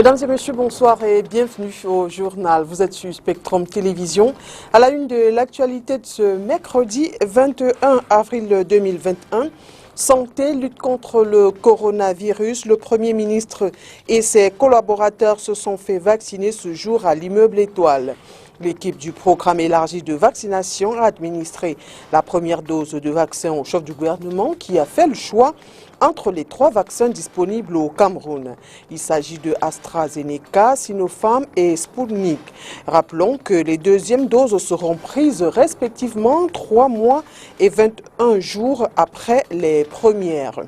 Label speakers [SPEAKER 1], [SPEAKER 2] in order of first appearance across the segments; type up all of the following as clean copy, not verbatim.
[SPEAKER 1] Mesdames et messieurs, bonsoir et bienvenue au journal. Vous êtes sur Spectrum Télévision. À la une de l'actualité de ce mercredi 21 avril 2021, santé, lutte contre le coronavirus. Le Premier ministre et ses collaborateurs se sont fait vacciner ce jour à l'immeuble Étoile. L'équipe du programme élargi de vaccination a administré la première dose de vaccin au chef du gouvernement qui a fait le choix entre les 3 vaccins disponibles au Cameroun. Il s'agit de AstraZeneca, Sinopharm et Sputnik. Rappelons que les deuxièmes doses seront prises respectivement 3 mois et 21 jours après les premières.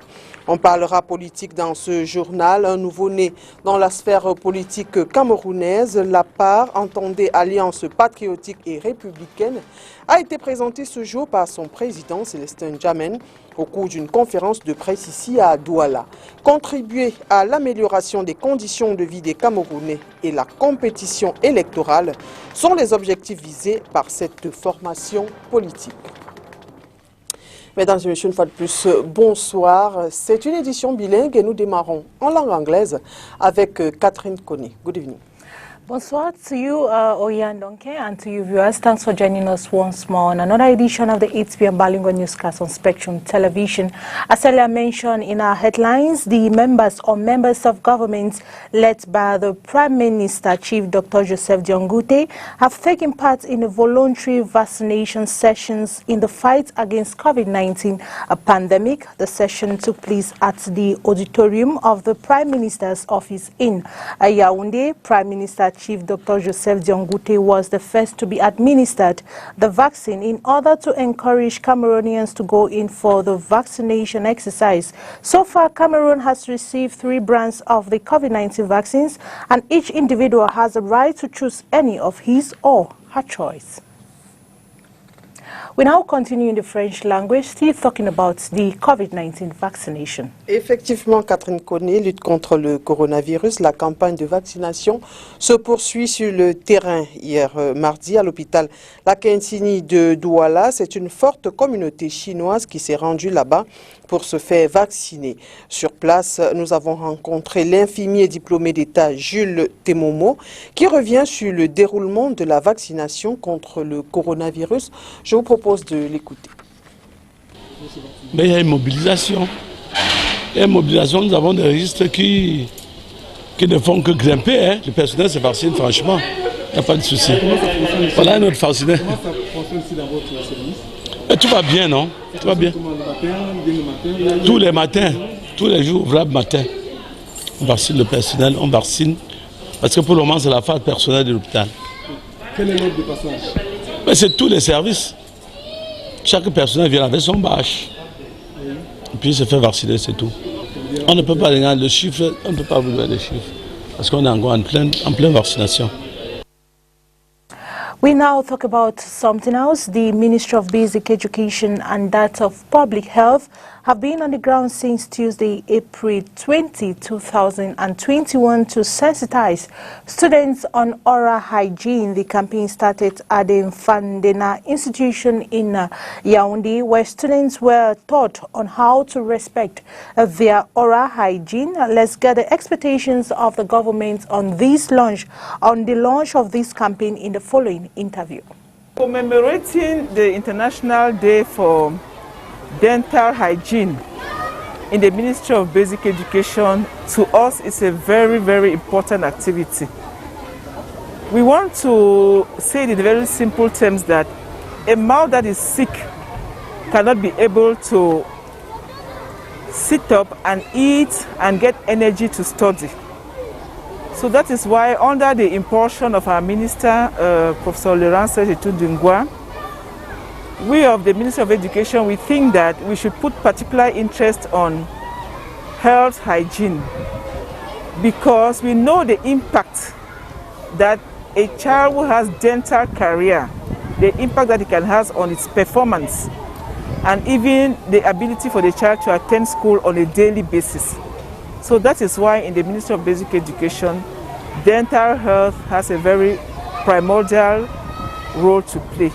[SPEAKER 1] On parlera politique dans ce journal. Un nouveau-né dans la sphère politique camerounaise, la part, entendez Alliance patriotique et républicaine, a été présentée ce jour par son président Célestin Djamène au cours d'une conférence de presse ici à Douala. Contribuer à l'amélioration des conditions de vie des Camerounais et la compétition électorale sont les objectifs visés par cette formation politique. Mesdames et messieurs, une fois de plus, bonsoir. C'est une édition bilingue et nous démarrons en langue anglaise avec Catherine Koné. Good evening.
[SPEAKER 2] Bonsoir to you, Oyan Donke, and to you viewers. Thanks for joining us once more on another edition of the 8 p.m. Bilingual Newscast on Spectrum Television. As earlier mentioned in our headlines, the members of government led by the Prime Minister, Chief Dr. Joseph Diongute, have taken part in the voluntary vaccination sessions in the fight against COVID-19 pandemic. The session took place at the auditorium of the Prime Minister's office in Yaoundé. Prime Minister Chief Dr. Joseph Diongute was the first to be administered the vaccine in order to encourage Cameroonians to go in for the vaccination exercise. So far, Cameroon has received 3 brands of the COVID-19 vaccines, and each individual has the right to choose any of his or her choice. We now continue in the French language, still talking about the COVID-19 vaccination.
[SPEAKER 1] Effectivement, Catherine Koné, lutte contre le coronavirus. La campagne de vaccination se poursuit sur le terrain. Hier mardi, à l'hôpital La Quintini de Douala, c'est une forte communauté chinoise qui s'est rendue là-bas pour se faire vacciner. Sur place, nous avons rencontré l'infirmier diplômé d'État Jules Temomo qui revient sur le déroulement de la vaccination contre le coronavirus. Je vous propose de l'écouter.
[SPEAKER 3] Mais il y a une mobilisation. Il y a une mobilisation, nous avons des registres qui ne font que grimper. Hein. Le personnel se vaccine, franchement. Il n'y a pas de souci. Voilà notre vacciné.
[SPEAKER 4] Comment ça fonctionne ici dans votre service?
[SPEAKER 3] Et tout va bien, non? Tout va bien. Tous les matins, tous les jours, ouvrables matin. On vaccine le personnel, on vaccine. Parce que pour le moment, c'est la phase personnelle de l'hôpital.
[SPEAKER 4] Quel est l'ordre de passage?
[SPEAKER 3] Mais c'est tous les services. Chaque personnel vient avec son bâche. Et puis il se fait vacciner, c'est tout. On ne peut pas regarder le chiffre, on ne peut pas vous donner les chiffres. Parce qu'on est encore en pleine vaccination.
[SPEAKER 2] We now talk about something else. The Ministry of Basic Education and that of Public Health have been on the ground since Tuesday, April 20, 2021 to sensitize students on oral hygiene. The campaign started at the Fandena Institution in Yaoundé, where students were taught on how to respect their oral hygiene. Let's get the expectations of the government on the launch of this campaign in the following interview.
[SPEAKER 5] Commemorating the International Day for Dental Hygiene in the Ministry of Basic Education, to us is a very, very important activity. We want to say in very simple terms that a mouth that is sick cannot be able to sit up and eat and get energy to study. So that is why, under the impulsion of our Minister, Professor Laurent Serge Etudungwa, we of the Ministry of Education, we think that we should put particular interest on health hygiene, because we know the impact that a child who has dental career, the impact that it can have on its performance, and even the ability for the child to attend school on a daily basis. So that is why in the Ministry of Basic Education, dental health has a very primordial role to play.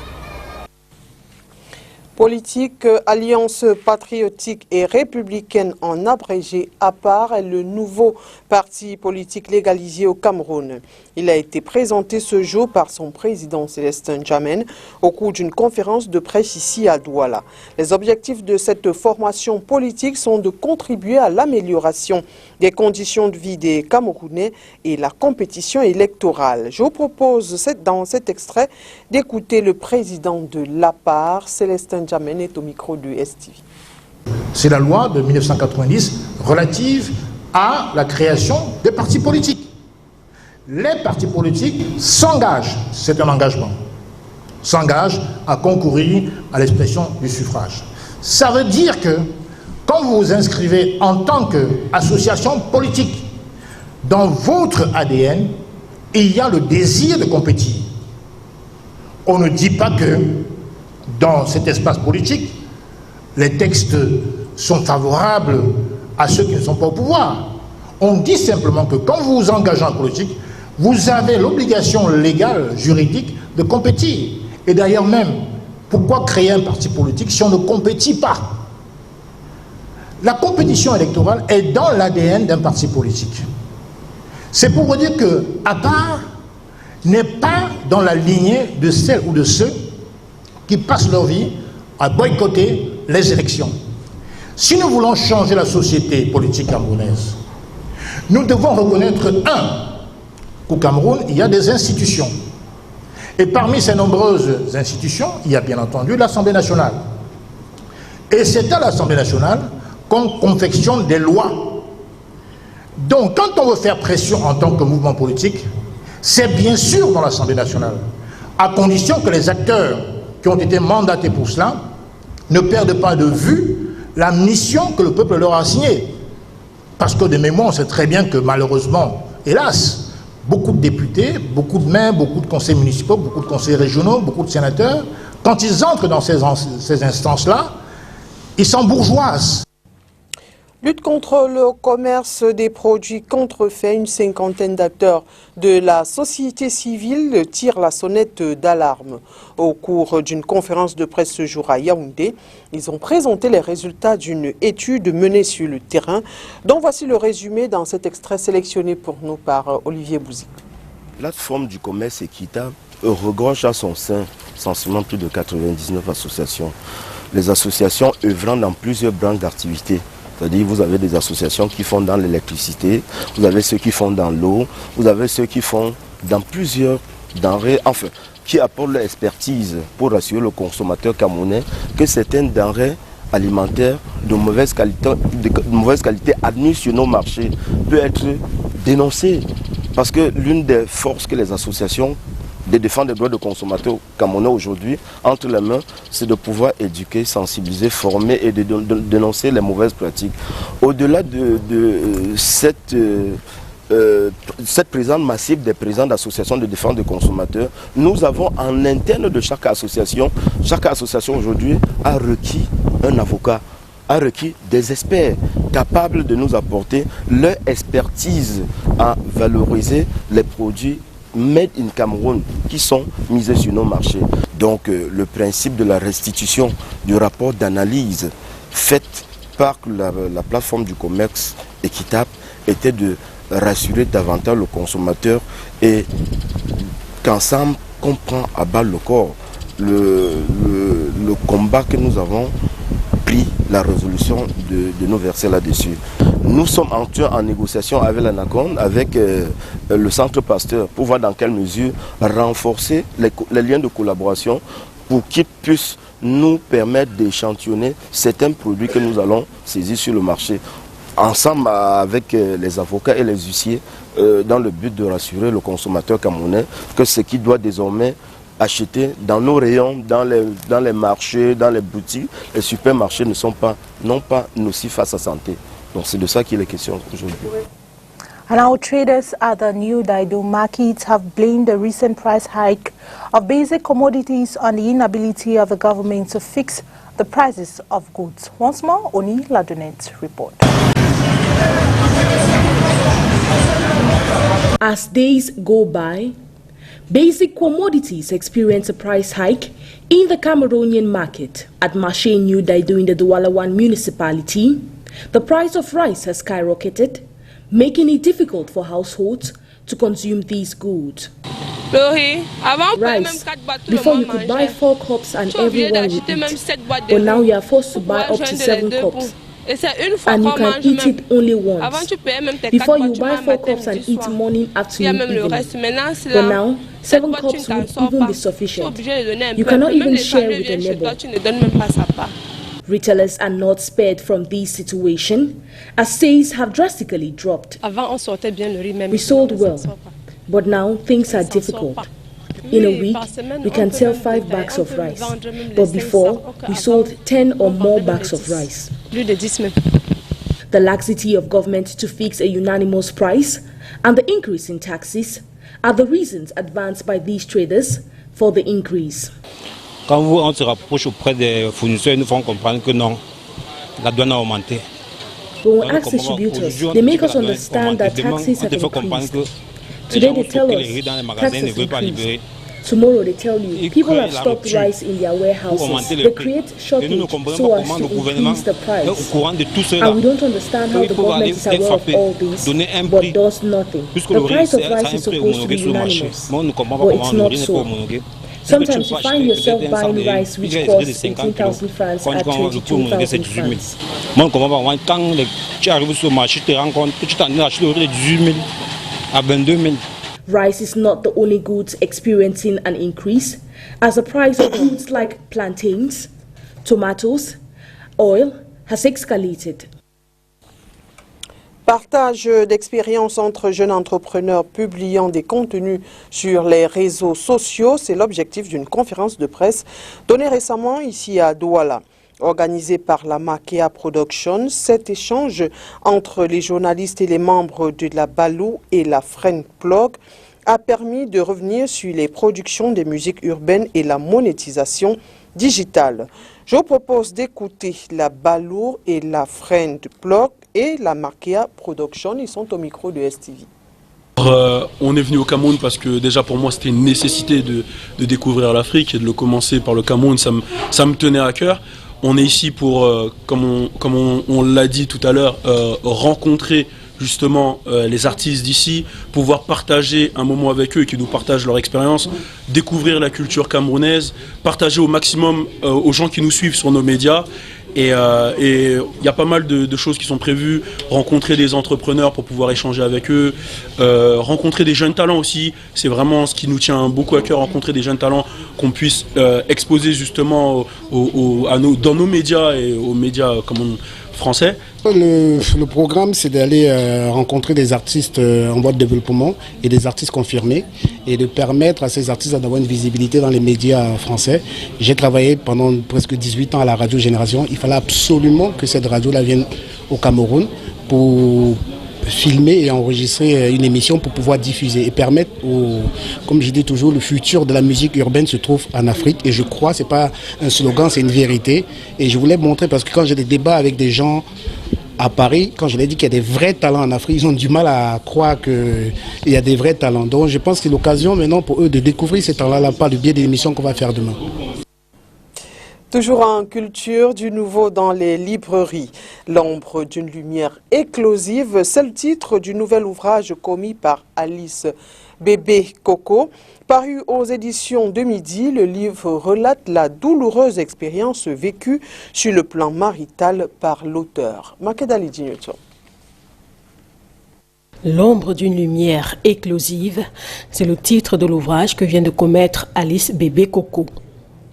[SPEAKER 1] Politique, Alliance patriotique et républicaine en abrégé, APAR est le nouveau parti politique légalisé au Cameroun. Il a été présenté ce jour par son président Célestin Djamène au cours d'une conférence de presse ici à Douala. Les objectifs de cette formation politique sont de contribuer à l'amélioration des conditions de vie des Camerounais et la compétition électorale. Je vous propose dans cet extrait d'écouter le président de l'APAR, Célestin Djamène, est au micro de STV.
[SPEAKER 6] C'est la loi de 1990 relative à la création des partis politiques. Les partis politiques s'engagent, c'est un engagement, s'engagent à concourir à l'expression du suffrage. Ça veut dire que quand vous vous inscrivez en tant qu'association politique, dans votre ADN, il y a le désir de compétir. On ne dit pas que dans cet espace politique, les textes sont favorables à ceux qui ne sont pas au pouvoir. On dit simplement que quand vous vous engagez en politique, vous avez l'obligation légale, juridique, de compétir. Et d'ailleurs même, pourquoi créer un parti politique si on ne compétit pas? La compétition électorale est dans l'ADN d'un parti politique. C'est pour vous dire que APAR n'est pas dans la lignée de celles ou de ceux qui passent leur vie à boycotter les élections. Si nous voulons changer la société politique camerounaise, nous devons reconnaître, qu'au Cameroun, il y a des institutions. Et parmi ces nombreuses institutions, il y a bien entendu l'Assemblée nationale. Et c'est à l'Assemblée nationale qu'on confectionne des lois. Donc, quand on veut faire pression en tant que mouvement politique, c'est bien sûr dans l'Assemblée nationale, à condition que les acteurs qui ont été mandatés pour cela ne perdent pas de vue la mission que le peuple leur a assignée. Parce que de mémoire, on sait très bien que malheureusement, hélas, beaucoup de députés, beaucoup de maires, beaucoup de conseils municipaux, beaucoup de conseils régionaux, beaucoup de sénateurs, quand ils entrent dans ces instances-là, ils s'embourgeoisent.
[SPEAKER 1] Lutte contre le commerce des produits contrefaits, une cinquantaine d'acteurs de la société civile tirent la sonnette d'alarme. Au cours d'une conférence de presse ce jour à Yaoundé, ils ont présenté les résultats d'une étude menée sur le terrain, dont voici le résumé dans cet extrait sélectionné pour nous par Olivier Bouzy.
[SPEAKER 7] La plateforme du commerce équitable regorge à son sein sensiblement plus de 99 associations. Les associations œuvrant dans plusieurs branches d'activité. C'est-à-dire vous avez des associations qui font dans l'électricité, vous avez ceux qui font dans l'eau, vous avez ceux qui font dans plusieurs denrées, enfin, qui apportent leur expertise pour rassurer le consommateur camerounais que certaines denrées alimentaires de mauvaise qualité admises sur nos marchés peuvent être dénoncées. Parce que l'une des forces que les associations de défense des droits de consommateurs camerounais aujourd'hui entre les mains, c'est de pouvoir éduquer, sensibiliser, former et de dénoncer les mauvaises pratiques. Au-delà de cette présence massive des présidents d'associations de défense des consommateurs, nous avons en interne de chaque association aujourd'hui a requis un avocat, a requis des experts capables de nous apporter leur expertise à valoriser les produits Made in Cameroun qui sont misés sur nos marchés. Donc le principe de la restitution du rapport d'analyse faite par la plateforme du commerce équitable était de rassurer davantage le consommateur et qu'ensemble on prend à bas le corps le combat que nous avons pris, la résolution de nos versets là-dessus. Nous sommes en négociation avec l'ANACON, avec le Centre Pasteur, pour voir dans quelle mesure renforcer les liens de collaboration pour qu'ils puissent nous permettre d'échantillonner certains produits que nous allons saisir sur le marché, ensemble avec les avocats et les huissiers, dans le but de rassurer le consommateur camerounais que ce qui doit désormais acheter dans nos rayons, dans les marchés, dans les boutiques, les supermarchés ne sont pas, non pas nocifs à sa santé. Donc c'est de ça qu'il est question aujourd'hui.
[SPEAKER 2] And our traders at the New Daido markets have blamed the recent price hike of basic commodities on the inability of the government to fix the prices of goods. Once more, Oni Ladonet report.
[SPEAKER 8] As days go by, Basic commodities experience a price hike in the Cameroonian market. At Marché New Daido in the Douala 1 municipality, the price of rice has skyrocketed, making it difficult for households to consume these goods. Rice. Before you could buy 4 cups and everyone would eat, but now you are forced to buy up to 7 cups. And you can eat it only once. Before you buy 4 cups and eat morning, afternoon, evening. But now, 7 cups would even be sufficient. You cannot even share with a neighbor. Retailers are not spared from this situation, as sales have drastically dropped. We sold well, but now things are difficult. In a week, we can sell 5 bags of rice, but before, we sold 10 or more bags of rice. The laxity of government to fix a unanimous price and the increase in taxes are the reasons advanced by these traders for the increase.
[SPEAKER 9] Quand on se rapproche auprès des fournisseurs, ils nous font comprendre que non, la douane a augmenté.
[SPEAKER 8] When we ask distributors, they make us understand that taxes have increased. Today they tell us taxes increased. Tomorrow they tell you people have stopped rice in their warehouses. They create shortage so as to increase the price. And we don't understand how the government is aware of all this, but does nothing. The price of rice is supposed to be unanimous, but it's not so. Sometimes you find yourself buying rice which costs 18,000 francs at 22,000 francs.
[SPEAKER 9] Quand tu arrives sur le marché, tu te rends compte que tu t'en achètes de 18 000 à 22 000.
[SPEAKER 8] Rice is not the only goods experiencing an increase, as the price of goods like plantains, tomatoes, oil has escalated.
[SPEAKER 1] Partage d'expériences entre jeunes entrepreneurs publiant des contenus sur les réseaux sociaux, c'est l'objectif d'une conférence de presse donnée récemment ici à Douala. Organisée par la Makea Production, cet échange entre les journalistes et les membres de la Balou et la Friend Blog a permis de revenir sur les productions des musiques urbaines et la monétisation digitale. Je vous propose d'écouter la Balou et la Friend Blog et la Makea Production. Ils sont au micro de STV.
[SPEAKER 4] On est venu au Cameroun parce que déjà pour moi c'était une nécessité de découvrir l'Afrique et de le commencer par le Cameroun, ça me tenait à cœur. On est ici pour, comme on l'a dit tout à l'heure, rencontrer justement les artistes d'ici, pouvoir partager un moment avec eux qui nous partagent leur expérience, découvrir la culture camerounaise, partager au maximum aux gens qui nous suivent sur nos médias. Et il y a pas mal de choses qui sont prévues, rencontrer des entrepreneurs pour pouvoir échanger avec eux, rencontrer des jeunes talents aussi, c'est vraiment ce qui nous tient beaucoup à cœur, rencontrer des jeunes talents qu'on puisse exposer justement dans nos médias et aux médias français.
[SPEAKER 10] Le programme, c'est d'aller rencontrer des artistes en voie de développement et des artistes confirmés et de permettre à ces artistes d'avoir une visibilité dans les médias français. J'ai travaillé pendant presque 18 ans à la radio Génération. Il fallait absolument que cette radio-là vienne au Cameroun pour filmer et enregistrer une émission pour pouvoir diffuser et permettre, comme je dis toujours, le futur de la musique urbaine se trouve en Afrique. Et je crois, c'est pas un slogan, c'est une vérité. Et je voulais montrer, parce que quand j'ai des débats avec des gens à Paris, quand je leur ai dit qu'il y a des vrais talents en Afrique, ils ont du mal à croire qu'il y a des vrais talents. Donc je pense que c'est l'occasion maintenant pour eux de découvrir ces talents-là par le biais de l'émission qu'on va faire demain.
[SPEAKER 1] Toujours en culture, du nouveau dans les librairies. L'ombre d'une lumière éclosive, c'est le titre du nouvel ouvrage commis par Alice Bébé Coco. Paru aux éditions de Midi, le livre relate la douloureuse expérience vécue sur le plan marital par l'auteur. Makedali Djinyoto.
[SPEAKER 11] L'ombre d'une lumière éclosive, c'est le titre de l'ouvrage que vient de commettre Alice Bébé Coco.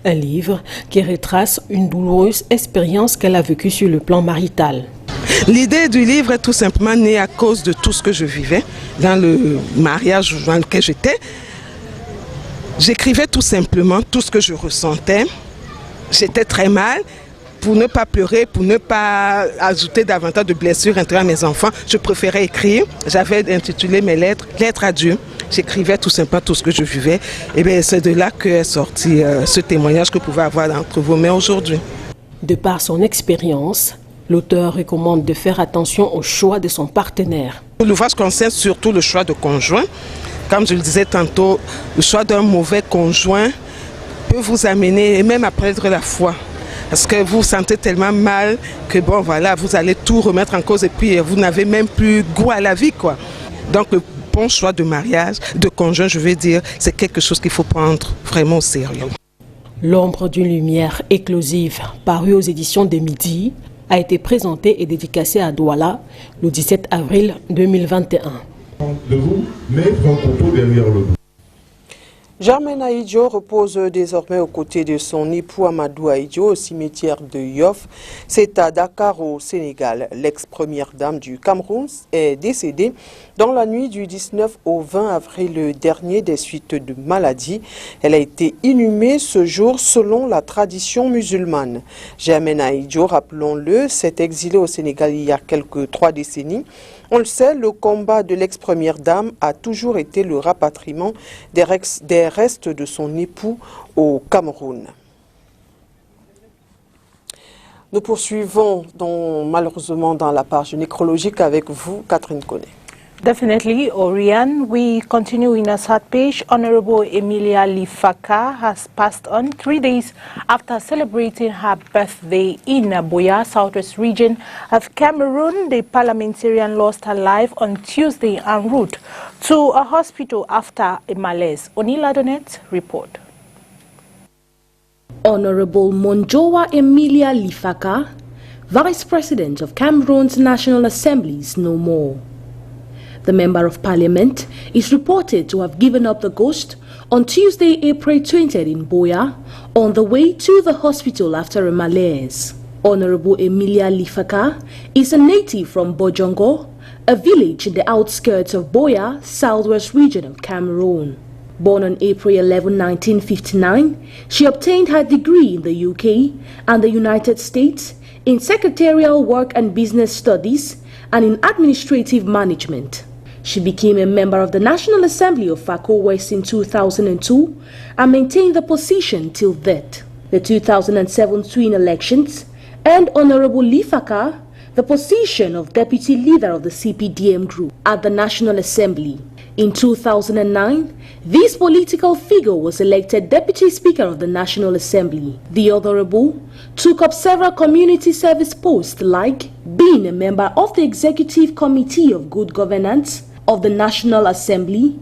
[SPEAKER 11] Un livre qui retrace une douloureuse expérience qu'elle a vécue sur le plan marital.
[SPEAKER 12] L'idée du livre est tout simplement née à cause de tout ce que je vivais dans le mariage dans lequel j'étais. J'écrivais tout simplement tout ce que je ressentais. J'étais très mal. Pour ne pas pleurer, pour ne pas ajouter davantage de blessures entre mes enfants, je préférais écrire. J'avais intitulé mes lettres, lettres à Dieu. J'écrivais tout simplement tout ce que je vivais. Et bien c'est de là qu'est sorti ce témoignage que vous pouvez avoir entre vos mains aujourd'hui.
[SPEAKER 11] De par son expérience, l'auteur recommande de faire attention au choix de son partenaire.
[SPEAKER 12] L'ouvrage concerne surtout le choix de conjoint. Comme je le disais tantôt, le choix d'un mauvais conjoint peut vous amener, et même à perdre la foi. Parce que vous vous sentez tellement mal que bon voilà, vous allez tout remettre en cause et puis vous n'avez même plus goût à la vie, quoi. Donc le bon choix de mariage, de conjoint, je veux dire, c'est quelque chose qu'il faut prendre vraiment au sérieux.
[SPEAKER 11] L'ombre d'une lumière éclosive, parue aux éditions de Midi, a été présentée et dédicacée à Douala le 17 avril 2021.
[SPEAKER 13] De vous mettre un couteau derrière le dos.
[SPEAKER 1] Germaine Aïdjo repose désormais aux côtés de son époux Amadou Aïdjo au cimetière de Yoff. C'est à Dakar au Sénégal. L'ex-première dame du Cameroun est décédée dans la nuit du 19 au 20 avril dernier des suites de maladie. Elle a été inhumée ce jour selon la tradition musulmane. Germaine Aïdjo, rappelons-le, s'est exilée au Sénégal il y a quelques 3 décennies. On le sait, le combat de l'ex-première dame a toujours été le rapatriement des restes de son époux au Cameroun. Nous poursuivons malheureusement dans la page nécrologique avec vous, Catherine Koné.
[SPEAKER 2] Definitely, Oriane. We continue in a sad page. Honorable Emilia Lifaka has passed on 3 days after celebrating her birthday in Boya, southwest region of Cameroon. The parliamentarian lost her life on Tuesday en route to a hospital after a malaise. Onila Donet report.
[SPEAKER 8] Honorable Monjowa Emilia Lifaka, Vice President of Cameroon's National Assembly, is no more. The Member of Parliament is reported to have given up the ghost on Tuesday, April 20th in Boya, on the way to the hospital after a malaise. Honorable Emilia Lifaka is a native from Bojongo, a village in the outskirts of Boya, southwest region of Cameroon. Born on April 11, 1959, she obtained her degree in the UK and the United States in Secretarial Work and Business Studies and in Administrative Management. She became a member of the National Assembly of Fako West in 2002 and maintained the position till death. The 2007 twin elections earned Honorable Lifaka the position of Deputy Leader of the CPDM group at the National Assembly. In 2009, this political figure was elected Deputy Speaker of the National Assembly. The Honorable took up several community service posts like being a member of the Executive Committee of Good Governance of the National Assembly,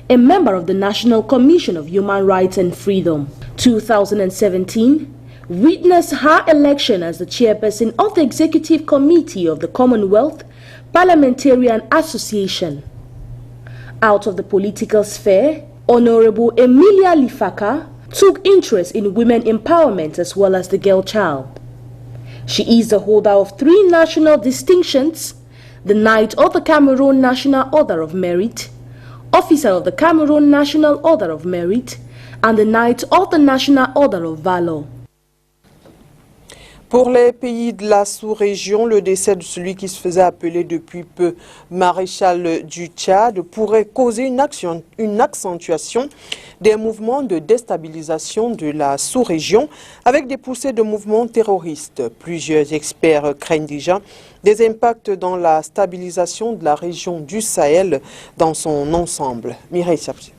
[SPEAKER 8] a member of the National Commission of Human Rights and Freedom. 2017 witnessed her election as the chairperson of the Executive Committee of the Commonwealth Parliamentarian Association. Out of the political sphere, Honorable Emilia Lifaka took interest in women empowerment as well as the girl child. She is the holder of 3 national distinctions: the Knight of the Cameroon National Order of Merit, Officer of the Cameroon National Order of Merit, and the Knight of the National Order of Valor.
[SPEAKER 1] Pour les pays de la sous-région, le décès de celui qui se faisait appeler depuis peu maréchal du Tchad pourrait causer une accentuation des mouvements de déstabilisation de la sous-région avec des poussées de mouvements terroristes. Plusieurs experts craignent déjà des impacts dans la stabilisation de la région du Sahel dans son ensemble. Mireille Sapsi.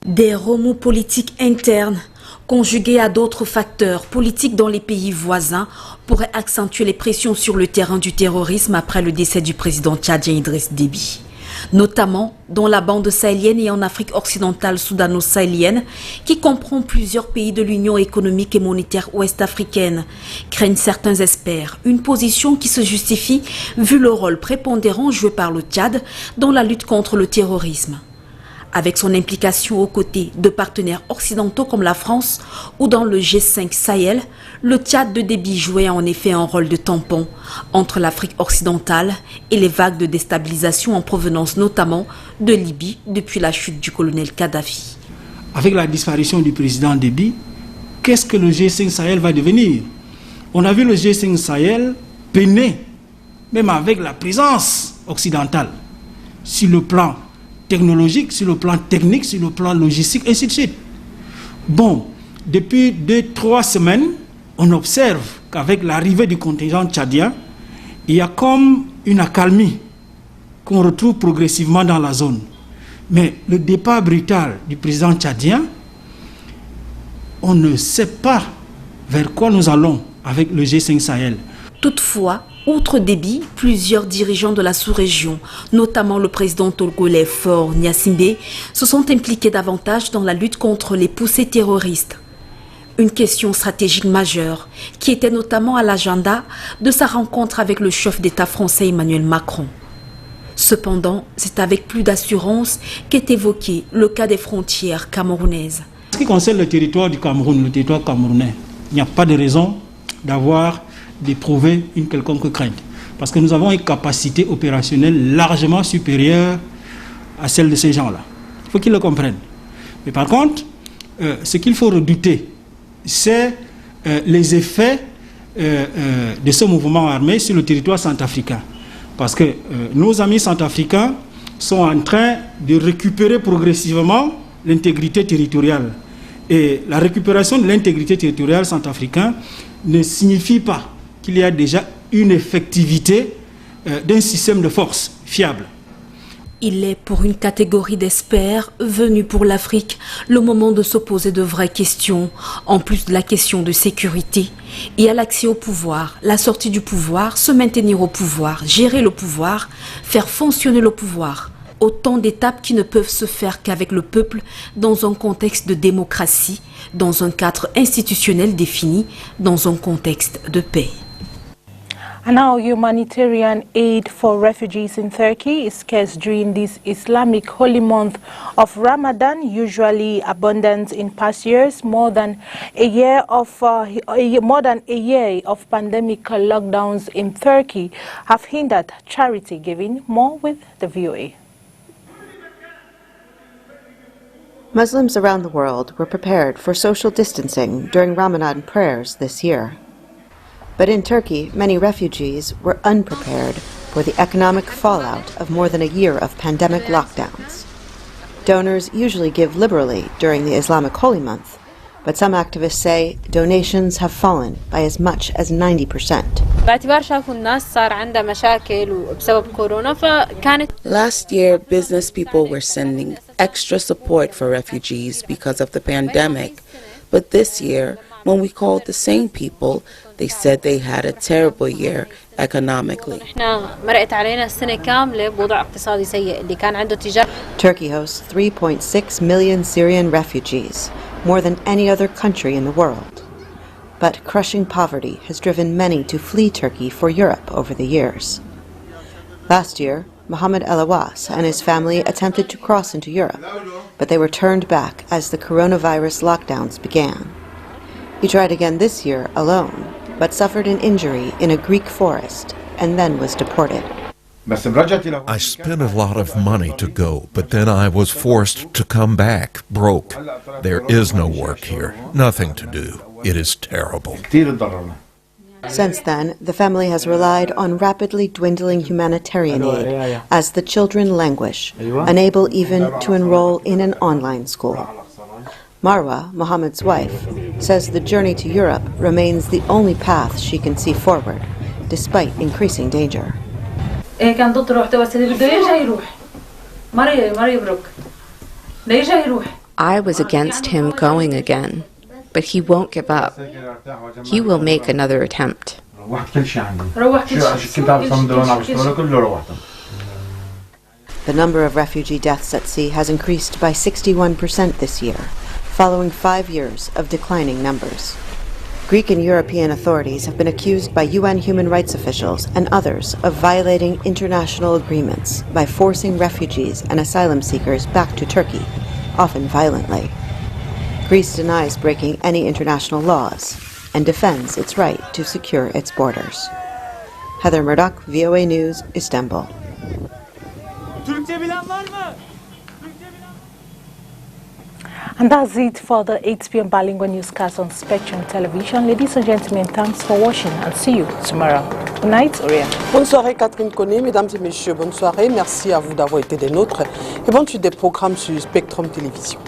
[SPEAKER 14] Des remous politiques internes conjugués à d'autres facteurs politiques dans les pays voisins pourraient accentuer les pressions sur le terrain du terrorisme après le décès du président tchadien Idriss Déby, notamment dans la bande sahélienne et en Afrique occidentale soudano-sahélienne, qui comprend plusieurs pays de l'Union économique et monétaire ouest-africaine. Craignent certains experts une position qui se justifie vu le rôle prépondérant joué par le Tchad dans la lutte contre le terrorisme. Avec son implication aux côtés de partenaires occidentaux comme la France ou dans le G5 Sahel, le Tchad de Déby jouait en effet un rôle de tampon entre l'Afrique occidentale et les vagues de déstabilisation en provenance notamment de Libye depuis la chute du colonel Kadhafi.
[SPEAKER 10] Avec la disparition du président Déby, qu'est-ce que le G5 Sahel va devenir? On a vu le G5 Sahel peiner, même avec la présence occidentale, sur le plan technologique, sur le plan technique, sur le plan logistique, ainsi de suite. Bon, depuis 2-3 semaines, on observe qu'avec l'arrivée du contingent tchadien, il y a comme une accalmie qu'on retrouve progressivement dans la zone. Mais le départ brutal du président tchadien, on ne sait pas vers quoi nous allons avec le G5 Sahel.
[SPEAKER 14] Toutefois, outre Déby, plusieurs dirigeants de la sous-région, notamment le président togolais Faure Gnassingbé, se sont impliqués davantage dans la lutte contre les poussées terroristes. Une question stratégique majeure qui était notamment à l'agenda de sa rencontre avec le chef d'État français Emmanuel Macron. Cependant, c'est avec plus d'assurance qu'est évoqué le cas des frontières camerounaises.
[SPEAKER 10] En ce qui concerne le territoire du Cameroun, le territoire camerounais, il n'y a pas de raison d'éprouver une quelconque crainte. Parce que nous avons une capacité opérationnelle largement supérieure à celle de ces gens-là. Il faut qu'ils le comprennent. Mais par contre, ce qu'il faut redouter, c'est les effets de ce mouvement armé sur le territoire centrafricain. Parce que nos amis centrafricains sont en train de récupérer progressivement l'intégrité territoriale. Et la récupération de l'intégrité territoriale centrafricaine ne signifie pas qu'il y a déjà une effectivité d'un système de force fiable.
[SPEAKER 14] Il est pour une catégorie d'experts venus pour l'Afrique le moment de se poser de vraies questions, en plus de la question de sécurité. Et à l'accès au pouvoir, la sortie du pouvoir, se maintenir au pouvoir, gérer le pouvoir, faire fonctionner le pouvoir. Autant d'étapes qui ne peuvent se faire qu'avec le peuple dans un contexte de démocratie, dans un cadre institutionnel défini, dans un contexte de paix.
[SPEAKER 2] And now, humanitarian aid for refugees in Turkey is scarce during this Islamic holy month of Ramadan, usually abundant in past years. More than a year of pandemic lockdowns in Turkey have hindered charity giving. More with the VOA.
[SPEAKER 15] Muslims around the world were prepared for social distancing during Ramadan prayers this year. But in Turkey, many refugees were unprepared for the economic fallout of more than a year of pandemic lockdowns. Donors usually give liberally during the Islamic holy month, but some activists say donations have fallen by as much as 90%.
[SPEAKER 16] Last year, business people were sending extra support for refugees because of the pandemic, but this year, when we called the same people, they said they had a terrible year economically.
[SPEAKER 15] Turkey hosts 3.6 million Syrian refugees, more than any other country in the world. But crushing poverty has driven many to flee Turkey for Europe over the years. Last year, Mohammed El Awas and his family attempted to cross into Europe, but they were turned back as the coronavirus lockdowns began. He tried again this year alone, but suffered an injury in a Greek forest and then was deported.
[SPEAKER 17] I spent a lot of money to go, but then I was forced to come back, broke. There is no work here, nothing to do. It is terrible.
[SPEAKER 15] Since then, the family has relied on rapidly dwindling humanitarian aid as the children languish, unable even to enroll in an online school. Marwa, Mohammed's wife, says the journey to Europe remains the only path she can see forward, despite increasing danger.
[SPEAKER 18] I was against him going again, but he won't give up. He will make another attempt.
[SPEAKER 15] The number of refugee deaths at sea has increased by 61% this year, following 5 years of declining numbers. Greek and European authorities have been accused by UN human rights officials and others of violating international agreements by forcing refugees and asylum seekers back to Turkey, often violently. Greece denies breaking any international laws and defends its right to secure its borders. Heather Murdoch, VOA News, Istanbul.
[SPEAKER 2] And that's it for the 8 p.m. bilingual newscast on Spectrum Television. Ladies and gentlemen, thanks for watching and see you tomorrow. Good night, Auria.
[SPEAKER 1] Bonne soirée, Catherine Koné. Mesdames et messieurs, bonne soirée. Merci à vous d'avoir été des nôtres. Et bonne suite des programmes sur Spectrum Télévision.